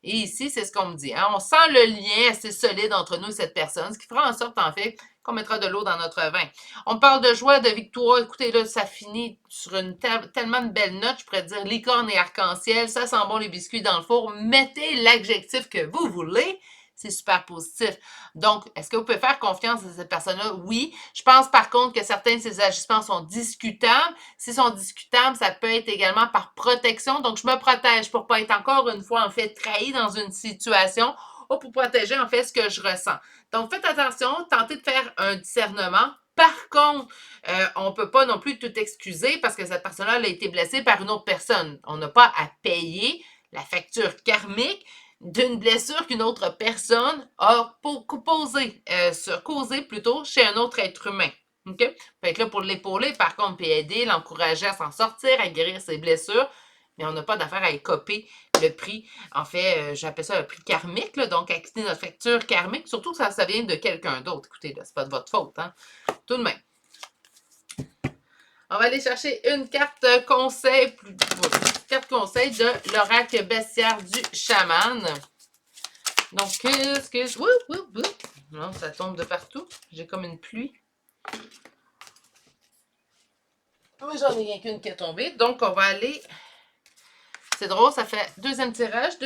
Et ici, c'est ce qu'on me dit. Hein? On sent le lien assez solide entre nous et cette personne, ce qui fera en sorte, en fait, qu'on mettra de l'eau dans notre vin. On parle de joie, de victoire. Écoutez, là, ça finit sur tellement de belles notes. Je pourrais dire licorne et arc-en-ciel. Ça sent bon les biscuits dans le four. Mettez l'adjectif que vous voulez. c'est super positif. Donc, est-ce que vous pouvez faire confiance à cette personne-là? Oui. Je pense par contre que certains de ces agissements sont discutables. S'ils sont discutables, ça peut être également par protection. Donc, je me protège pour pas être encore une fois, en fait, trahi dans une situation ou pour protéger, en fait, ce que je ressens. Donc, faites attention, tentez de faire un discernement. Par contre, on ne peut pas non plus tout excuser parce que cette personne-là a été blessée par une autre personne. On n'a pas à payer la facture karmique d'une blessure qu'une autre personne a causée plutôt chez un autre être humain. OK? Fait que là, pour l'épauler, par contre, puis aider, l'encourager à s'en sortir, à guérir ses blessures, mais on n'a pas d'affaire à écoper le prix. En fait, j'appelle ça le prix karmique, là, donc à quitter notre facture karmique, surtout que ça vient de quelqu'un d'autre. Écoutez, là, c'est pas de votre faute, hein? Tout de même. On va aller chercher une carte conseil, de l'oracle bestiaire du chaman. Donc, qu'est-ce que... Non, ça tombe de partout. J'ai comme une pluie. Oui, j'en ai rien qu'une qui est tombée. Donc, on va aller... C'est drôle, ça fait deuxième tirage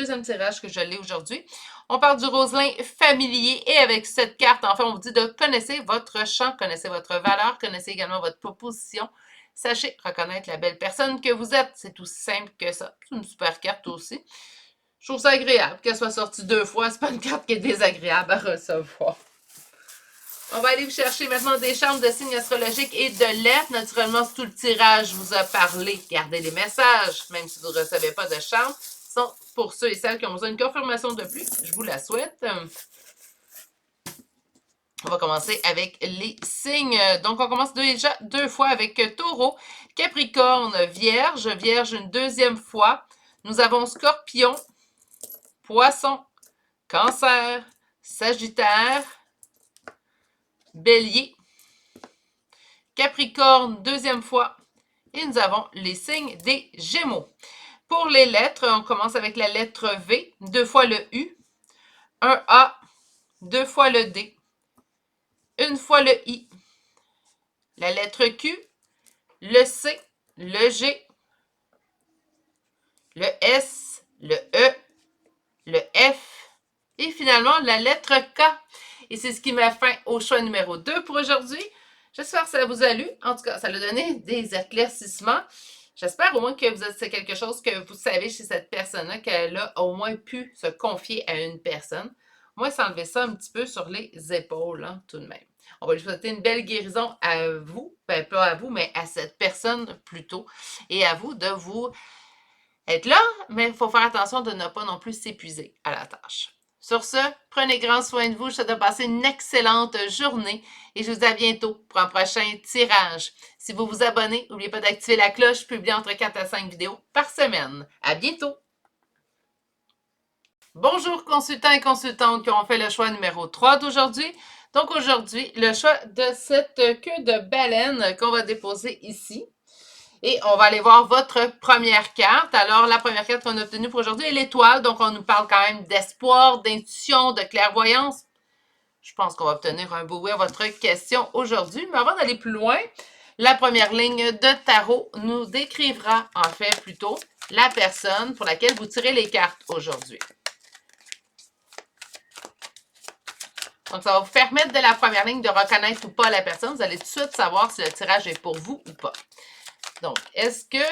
que je l'ai aujourd'hui. On parle du roselin familier et avec cette carte, en fait, on vous dit de connaître votre champ, connaissez votre valeur, connaissez également votre proposition. Sachez reconnaître la belle personne que vous êtes. C'est aussi simple que ça. C'est une super carte aussi. Je trouve ça agréable qu'elle soit sortie 2 fois. C'est pas une carte qui est désagréable à recevoir. On va aller vous chercher maintenant des charmes de signes astrologiques et de lettres. Naturellement, si tout le tirage vous a parlé, gardez les messages, même si vous ne recevez pas de charmes. Sont pour ceux et celles qui ont besoin d'une confirmation de plus. Je vous la souhaite. On va commencer avec les signes. Donc, on commence déjà 2 fois avec Taureau, Capricorne, Vierge, Vierge une deuxième fois. Nous avons Scorpion, Poisson, Cancer, Sagittaire, Bélier, Capricorne deuxième fois. Et nous avons les signes des Gémeaux. Pour les lettres, on commence avec la lettre V, 2 fois le U, un A, 2 fois le D, 1 fois le I, la lettre Q, le C, le G, le S, le E, le F et finalement la lettre K. Et c'est ce qui met fin au choix numéro 2 pour aujourd'hui. J'espère que ça vous a plu. En tout cas, ça a donné des éclaircissements. J'espère au moins que c'est quelque chose que vous savez chez cette personne-là, qu'elle a au moins pu se confier à une personne. Moi, s'enlever ça un petit peu sur les épaules, hein, tout de même. On va lui souhaiter une belle guérison à vous, ben, pas à vous, mais à cette personne plutôt, et à vous de vous être là, mais il faut faire attention de ne pas non plus s'épuiser à la tâche. Sur ce, prenez grand soin de vous, je vous souhaite de passer une excellente journée et je vous dis à bientôt pour un prochain tirage. Si vous vous abonnez, n'oubliez pas d'activer la cloche, je publie entre 4 à 5 vidéos par semaine. À bientôt! Bonjour consultants et consultantes qui ont fait le choix numéro 3 d'aujourd'hui. Donc aujourd'hui, le choix de cette queue de baleine qu'on va déposer ici. Et on va aller voir votre première carte. Alors, la première carte qu'on a obtenue pour aujourd'hui est l'étoile. Donc, on nous parle quand même d'espoir, d'intuition, de clairvoyance. Je pense qu'on va obtenir un beau oui à votre question aujourd'hui. Mais avant d'aller plus loin, la première ligne de tarot nous décrira en fait plutôt la personne pour laquelle vous tirez les cartes aujourd'hui. Donc, ça va vous permettre de la première ligne de reconnaître ou pas la personne. Vous allez tout de suite savoir si le tirage est pour vous ou pas. Donc, est-ce que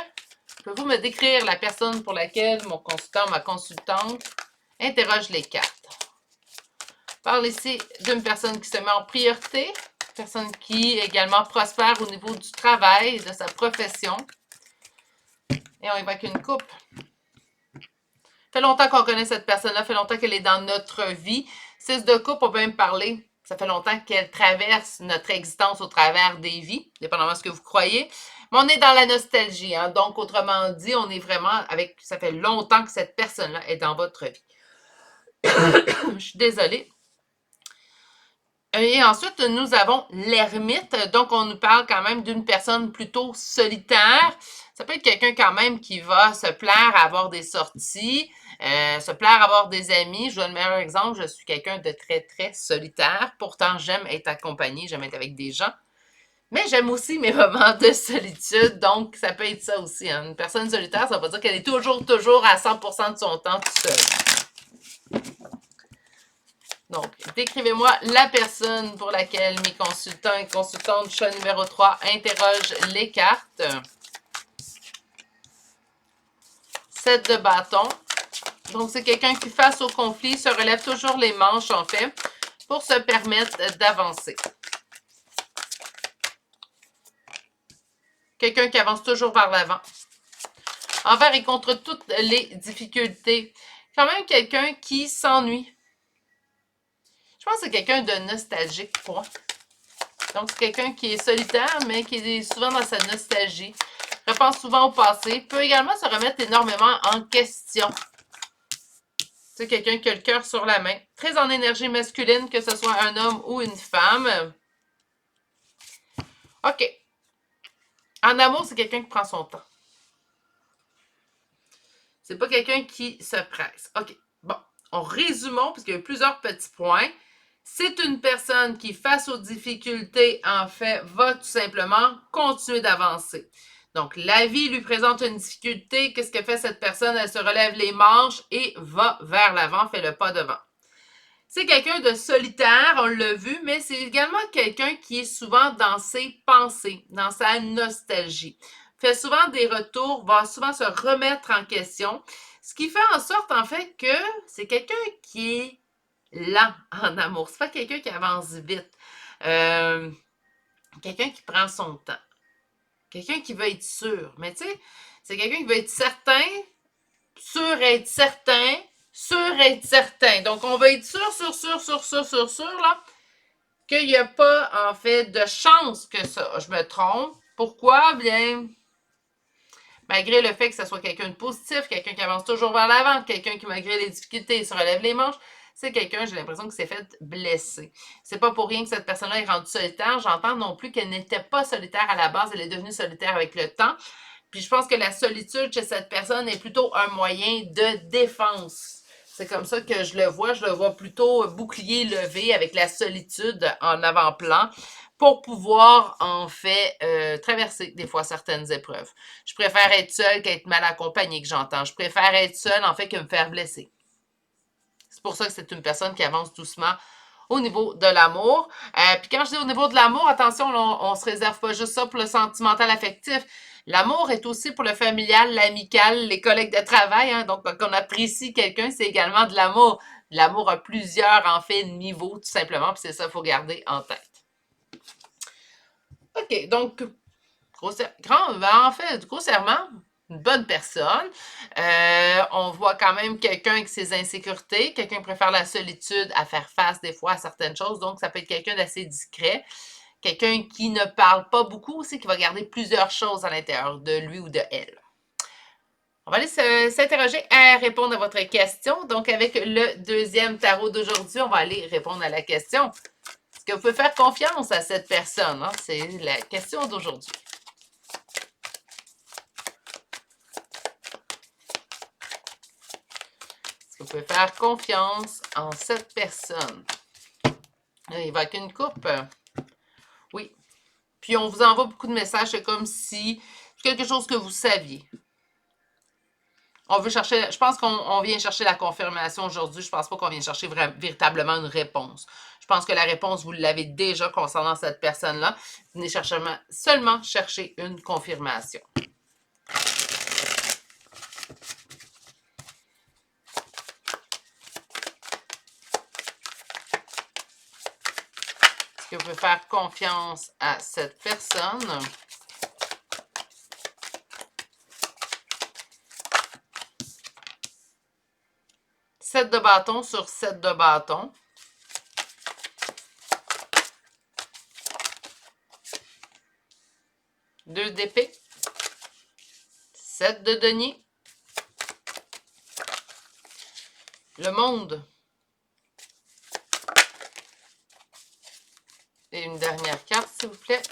pouvez-vous me décrire la personne pour laquelle mon consultant ou ma consultante interroge les cartes? Je parle ici d'une personne qui se met en priorité, personne qui également prospère au niveau du travail, de sa profession. Et on évoque une coupe. Ça fait longtemps qu'on connaît cette personne-là, ça fait longtemps qu'elle est dans notre vie. 6 de coupe, on peut même parler. Ça fait longtemps qu'elle traverse notre existence au travers des vies, dépendamment de ce que vous croyez. Mais on est dans la nostalgie, hein? Donc, autrement dit, on est vraiment avec... Ça fait longtemps que cette personne-là est dans votre vie. Je suis désolée. Et ensuite, nous avons l'ermite. Donc, on nous parle quand même d'une personne plutôt solitaire. Ça peut être quelqu'un quand même qui va se plaire à avoir des sorties, se plaire à avoir des amis. Je vous donne le meilleur exemple. Je suis quelqu'un de très, très solitaire. Pourtant, j'aime être accompagnée, j'aime être avec des gens. Mais j'aime aussi mes moments de solitude. Donc, ça peut être ça aussi, hein. Une personne solitaire, ça veut pas dire qu'elle est toujours à 100% de son temps tout seul. Donc, décrivez-moi la personne pour laquelle mes consultants et consultantes, choix numéro 3, interrogent les cartes. 7 de bâton. Donc, c'est quelqu'un qui, face au conflit, se relève toujours les manches, en fait, pour se permettre d'avancer. Quelqu'un qui avance toujours vers l'avant. Envers et contre toutes les difficultés. Quand même quelqu'un qui s'ennuie. Je pense que c'est quelqu'un de nostalgique, point. Donc, c'est quelqu'un qui est solitaire, mais qui est souvent dans sa nostalgie. Repense souvent au passé. Peut également se remettre énormément en question. C'est quelqu'un qui a le cœur sur la main. Très en énergie masculine, que ce soit un homme ou une femme. OK. En amour, c'est quelqu'un qui prend son temps. C'est pas quelqu'un qui se presse. OK. Bon. En résumons, parce qu'il y a plusieurs petits points. C'est une personne qui, face aux difficultés, en fait, va tout simplement continuer d'avancer. Donc, la vie lui présente une difficulté. Qu'est-ce que fait cette personne? Elle se relève les manches et va vers l'avant, fait le pas devant. C'est quelqu'un de solitaire, on l'a vu, mais c'est également quelqu'un qui est souvent dans ses pensées, dans sa nostalgie. Fait souvent des retours, va souvent se remettre en question, ce qui fait en sorte, en fait, que c'est quelqu'un qui est lent en amour. C'est pas quelqu'un qui avance vite. Quelqu'un qui prend son temps. Quelqu'un qui veut être sûr. Mais tu sais, c'est quelqu'un qui veut être certain, sûr être certain, sûr être certain. Donc, on va être sûr, là, qu'il n'y a pas, en fait, de chance que ça, je me trompe. Pourquoi? Bien, malgré le fait que ce soit quelqu'un de positif, quelqu'un qui avance toujours vers l'avant, quelqu'un qui, malgré les difficultés, se relève les manches, c'est quelqu'un, j'ai l'impression, qui s'est fait blesser. C'est pas pour rien que cette personne-là est rendue solitaire. J'entends non plus qu'elle n'était pas solitaire à la base, elle est devenue solitaire avec le temps. Puis je pense que la solitude chez cette personne est plutôt un moyen de défense. C'est comme ça que je le vois plutôt bouclier levé avec la solitude en avant-plan pour pouvoir, en fait, traverser des fois certaines épreuves. Je préfère être seule qu'être mal accompagnée, que j'entends. Je préfère être seule, en fait, que me faire blesser. C'est pour ça que c'est une personne qui avance doucement au niveau de l'amour. Puis quand je dis au niveau de l'amour, attention, on ne se réserve pas juste ça pour le sentimental affectif. L'amour est aussi pour le familial, l'amical, les collègues de travail. Hein. Donc, quand on apprécie quelqu'un, c'est également de l'amour. L'amour a plusieurs, en fait, niveaux, tout simplement. Puis c'est ça qu'il faut garder en tête. OK, donc, grossièrement, une bonne personne. On voit quand même quelqu'un avec ses insécurités. Quelqu'un préfère la solitude à faire face des fois à certaines choses. Donc, ça peut être quelqu'un d'assez discret. Quelqu'un qui ne parle pas beaucoup aussi, qui va garder plusieurs choses à l'intérieur de lui ou de elle. On va aller s'interroger à répondre à votre question. Donc, avec le deuxième tarot d'aujourd'hui, on va aller répondre à la question. Est-ce que vous pouvez faire confiance à cette personne? Hein? C'est la question d'aujourd'hui. Est-ce que vous pouvez faire confiance en cette personne? Là, il va avec une coupe. Oui. Puis, on vous envoie beaucoup de messages. C'est comme si c'est quelque chose que vous saviez. On veut chercher, je pense qu'on vient chercher la confirmation aujourd'hui. Je ne pense pas qu'on vient chercher véritablement une réponse. Je pense que la réponse, vous l'avez déjà concernant cette personne-là. Vous venez seulement chercher une confirmation. Est-ce que vous pouvez faire confiance à cette personne? Sept de bâton sur 7 de bâton. Deux d'épée. 7 de denier. Le monde. Et une dernière carte, s'il vous plaît.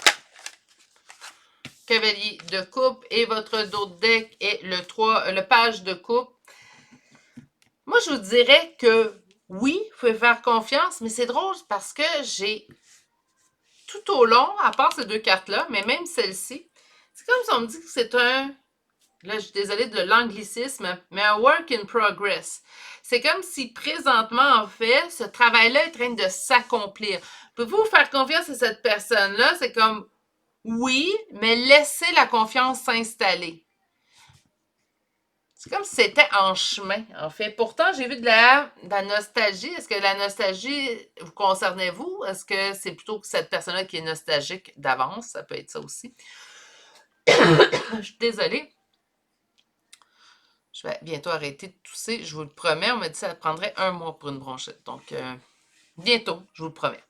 Cavalier de coupe. Et votre dos de deck est le page de coupe. Moi, je vous dirais que oui, vous pouvez faire confiance, mais c'est drôle parce que j'ai tout au long, à part ces deux cartes-là, mais même celle-ci, c'est comme si on me dit que c'est un là, je suis désolée de l'anglicisme, mais un work in progress. C'est comme si présentement, en fait, ce travail-là est en train de s'accomplir. Pouvez-vous faire confiance à cette personne-là? C'est comme, oui, mais laissez la confiance s'installer. C'est comme si c'était en chemin, en fait. Pourtant, j'ai vu de la nostalgie. Est-ce que la nostalgie vous concernez vous? Est-ce que c'est plutôt que cette personne-là qui est nostalgique d'avance? Ça peut être ça aussi. Je suis désolée. Je vais bientôt arrêter de tousser, je vous le promets. On m'a dit que ça prendrait 1 mois pour une bronchite. Donc, bientôt, je vous le promets.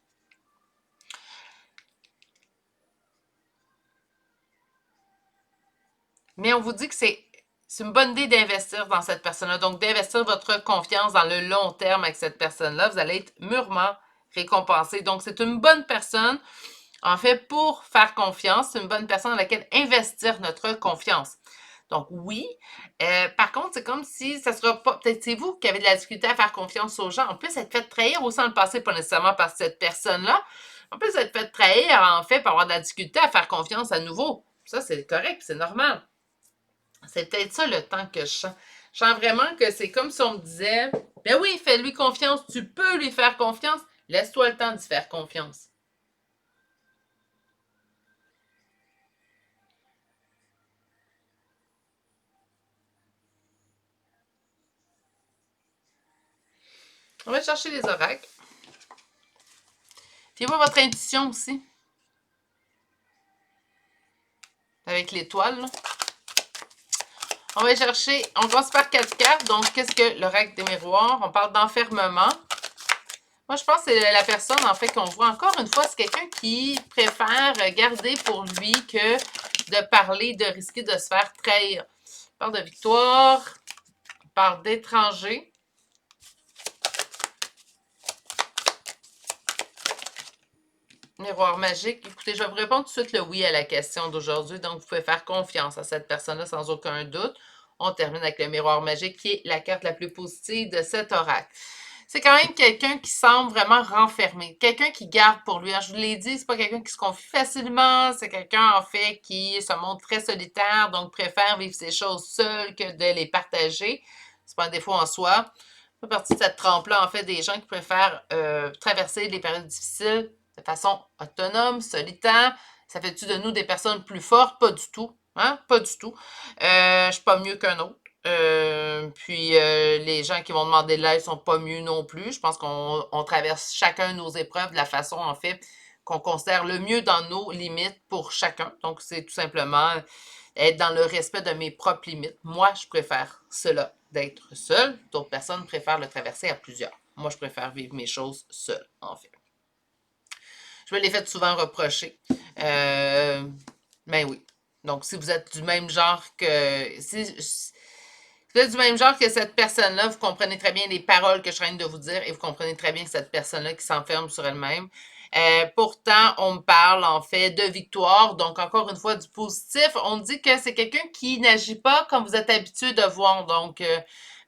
Mais on vous dit que c'est une bonne idée d'investir dans cette personne-là. Donc, d'investir votre confiance dans le long terme avec cette personne-là. Vous allez être mûrement récompensé. Donc, c'est une bonne personne, en fait, pour faire confiance. C'est une bonne personne dans laquelle investir notre confiance. Donc, oui. Par contre, c'est comme si ça sera pas. Peut-être c'est vous qui avez de la difficulté à faire confiance aux gens. En plus, être fait trahir aussi dans le passé, pas nécessairement par cette personne-là. En plus, être fait trahir, en fait, pour avoir de la difficulté à faire confiance à nouveau. Ça, c'est correct, c'est normal. C'est peut-être ça le temps que je sens. Je sens vraiment que c'est comme si on me disait, ben oui, fais-lui confiance, tu peux lui faire confiance, laisse-toi le temps d'y faire confiance. On va chercher les oracles. Fiez-vous votre intuition aussi. Avec l'étoile. On va chercher, on commence par 4 cartes. Donc, qu'est-ce que l'oracle des miroirs? On parle d'enfermement. Moi, je pense que c'est la personne, en fait, qu'on voit encore une fois, c'est quelqu'un qui préfère garder pour lui que de parler, de risquer de se faire trahir. On parle de victoire, on parle d'étranger. Miroir magique. Écoutez, je vais vous répondre tout de suite le oui à la question d'aujourd'hui. Donc, vous pouvez faire confiance à cette personne-là sans aucun doute. On termine avec le miroir magique qui est la carte la plus positive de cet oracle. C'est quand même quelqu'un qui semble vraiment renfermé. Quelqu'un qui garde pour lui. Alors, je vous l'ai dit, c'est pas quelqu'un qui se confie facilement. C'est quelqu'un, en fait, qui se montre très solitaire, donc préfère vivre ses choses seul que de les partager. C'est pas un défaut en soi. Je fais partie de cette trempe-là, en fait, des gens qui préfèrent traverser les périodes difficiles de façon autonome, solitaire. Ça fait-tu de nous des personnes plus fortes? Pas du tout. Hein? Pas du tout. Je suis pas mieux qu'un autre. Puis les gens qui vont demander de l'aide sont pas mieux non plus. Je pense qu'on traverse chacun nos épreuves de la façon, en fait, qu'on considère le mieux dans nos limites pour chacun. Donc, c'est tout simplement être dans le respect de mes propres limites. Moi, je préfère cela, d'être seule. D'autres personnes préfèrent le traverser à plusieurs. Moi, je préfère vivre mes choses seule, en fait. Je me l'ai fait souvent reprocher. Mais oui. Donc, si vous êtes du même genre que... Si vous êtes du même genre que cette personne-là, vous comprenez très bien les paroles que je viens de vous dire et vous comprenez très bien cette personne-là qui s'enferme sur elle-même. Pourtant, on me parle en fait de victoire, donc encore une fois du positif. On dit que c'est quelqu'un qui n'agit pas comme vous êtes habitué de voir. Donc,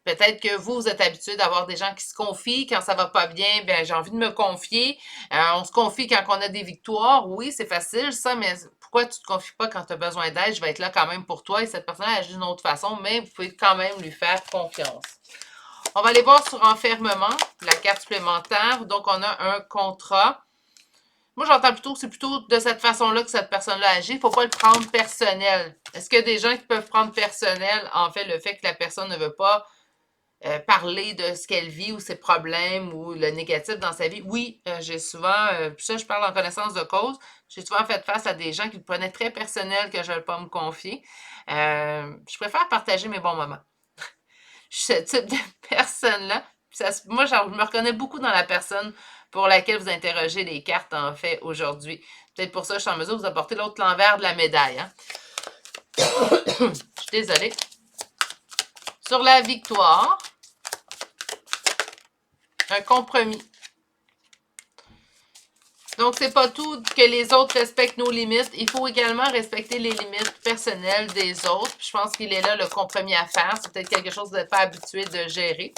peut-être que vous êtes habitué d'avoir des gens qui se confient. Quand ça va pas bien, ben j'ai envie de me confier. On se confie quand on a des victoires. Oui, c'est facile ça, mais pourquoi tu te confies pas quand tu as besoin d'aide? Je vais être là quand même pour toi. Et cette personne agit d'une autre façon, mais vous pouvez quand même lui faire confiance. On va aller voir sur enfermement, la carte supplémentaire. Donc, on a un contrat. Moi, j'entends plutôt que c'est plutôt de cette façon-là que cette personne-là agit. Il ne faut pas le prendre personnel. Est-ce qu'il y a des gens qui peuvent prendre personnel, en fait, le fait que la personne ne veut pas parler de ce qu'elle vit ou ses problèmes ou le négatif dans sa vie? Oui, j'ai souvent, puis ça, je parle en connaissance de cause, j'ai souvent fait face à des gens qui le prenaient très personnel que je ne veux pas me confier. Je préfère partager mes bons moments. Je suis ce type de personne-là. Moi, je me reconnais beaucoup dans la personne pour laquelle vous interrogez les cartes, en fait, aujourd'hui. Peut-être pour ça, je suis en mesure de vous apporter l'autre l'envers de la médaille. Hein? Je suis désolée. Sur la victoire, un compromis. Donc, c'est pas tout que les autres respectent nos limites. Il faut également respecter les limites personnelles des autres. Puis je pense qu'il est là le compromis à faire. C'est peut-être quelque chose que vous n'êtes pas habitué de gérer.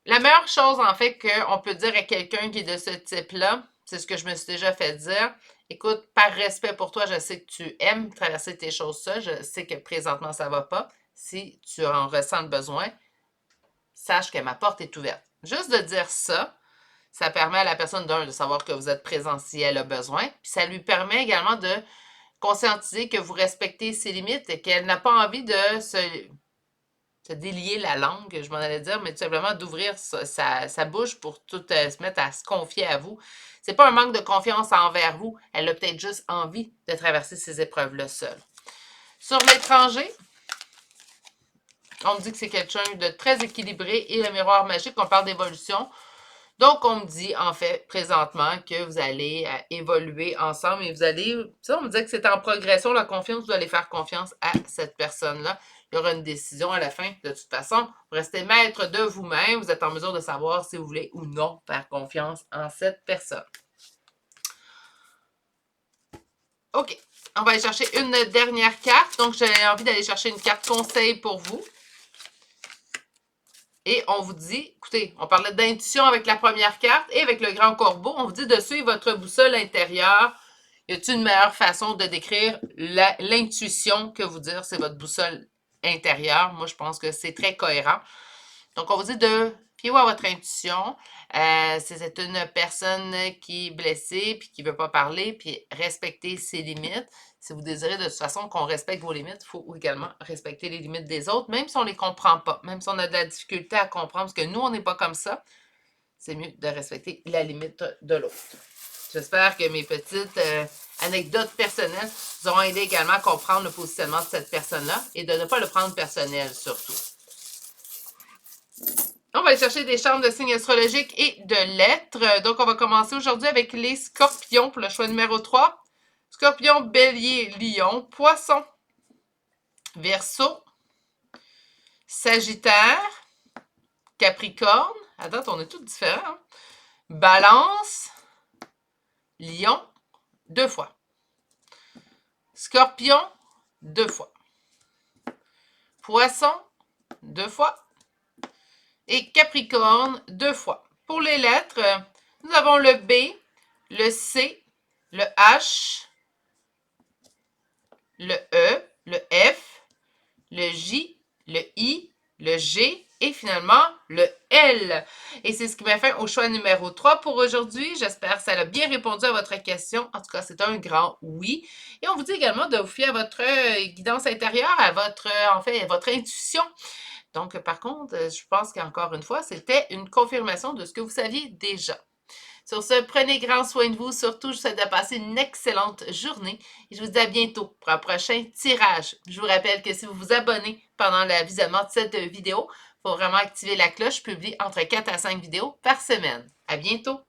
La meilleure chose, en fait, qu'on peut dire à quelqu'un qui est de ce type-là, c'est ce que je me suis déjà fait dire, Écoute, par respect pour toi, je sais que tu aimes traverser tes choses seul. Je sais que présentement, ça ne va pas. Si tu en ressens le besoin, sache que ma porte est ouverte. Juste de dire ça, ça permet à la personne d'un de savoir que vous êtes présent si elle a besoin. Puis ça lui permet également de conscientiser que vous respectez ses limites et qu'elle n'a pas envie de se délier la langue, je m'en allais dire, mais tout simplement d'ouvrir sa bouche pour tout se mettre à se confier à vous. C'est pas un manque de confiance envers vous. Elle a peut-être juste envie de traverser ces épreuves-là seule. Sur l'étranger, on me dit que c'est quelqu'un de très équilibré et le miroir magique, on parle d'évolution. Donc, on me dit, en fait, présentement, que vous allez évoluer ensemble et vous allez, ça, on me dit que c'est en progression, la confiance, vous allez faire confiance à cette personne-là. Il y aura une décision à la fin. De toute façon, vous restez maître de vous-même. Vous êtes en mesure de savoir si vous voulez ou non faire confiance en cette personne. OK. On va aller chercher une dernière carte. Donc, j'ai envie d'aller chercher une carte conseil pour vous. Et on vous dit, écoutez, on parlait d'intuition avec la première carte et avec le grand corbeau, on vous dit de suivre votre boussole intérieure. Y a-t-il une meilleure façon de décrire l'intuition que vous dire c'est votre boussole intérieure? Moi, je pense que c'est très cohérent. Donc, on vous dit de fiez-vous à votre intuition. Si c'est une personne qui est blessée puis qui ne veut pas parler, puis respecter ses limites. Si vous désirez de toute façon qu'on respecte vos limites, il faut également respecter les limites des autres, même si on ne les comprend pas, même si on a de la difficulté à comprendre, parce que nous, on n'est pas comme ça, c'est mieux de respecter la limite de l'autre. J'espère que mes petites anecdotes personnelles vous auront aidé également à comprendre le positionnement de cette personne-là et de ne pas le prendre personnel surtout. On va aller chercher des chambres de signes astrologiques et de lettres. Donc, on va commencer aujourd'hui avec les scorpions pour le choix numéro 3. Scorpion, bélier, lion, poisson, verseau, sagittaire, capricorne. À date, on est tous différents. Hein? Balance, lion, 2 fois. Scorpion, 2 fois. Poisson, 2 fois. Et Capricorne, 2 fois. Pour les lettres, nous avons le B, le C, le H, le E, le F, le J, le I, le G et finalement le L. Et c'est ce qui m'a fait au choix numéro 3 pour aujourd'hui. J'espère que ça a bien répondu à votre question. En tout cas, c'est un grand oui. Et on vous dit également de vous fier à votre guidance intérieure, à votre, votre intuition. Donc, par contre, je pense qu'encore une fois, c'était une confirmation de ce que vous saviez déjà. Sur ce, prenez grand soin de vous. Surtout, je vous souhaite de passer une excellente journée. Et je vous dis à bientôt pour un prochain tirage. Je vous rappelle que si vous vous abonnez pendant le visionnement de cette vidéo, il faut vraiment activer la cloche. Je publie entre 4 à 5 vidéos par semaine. À bientôt!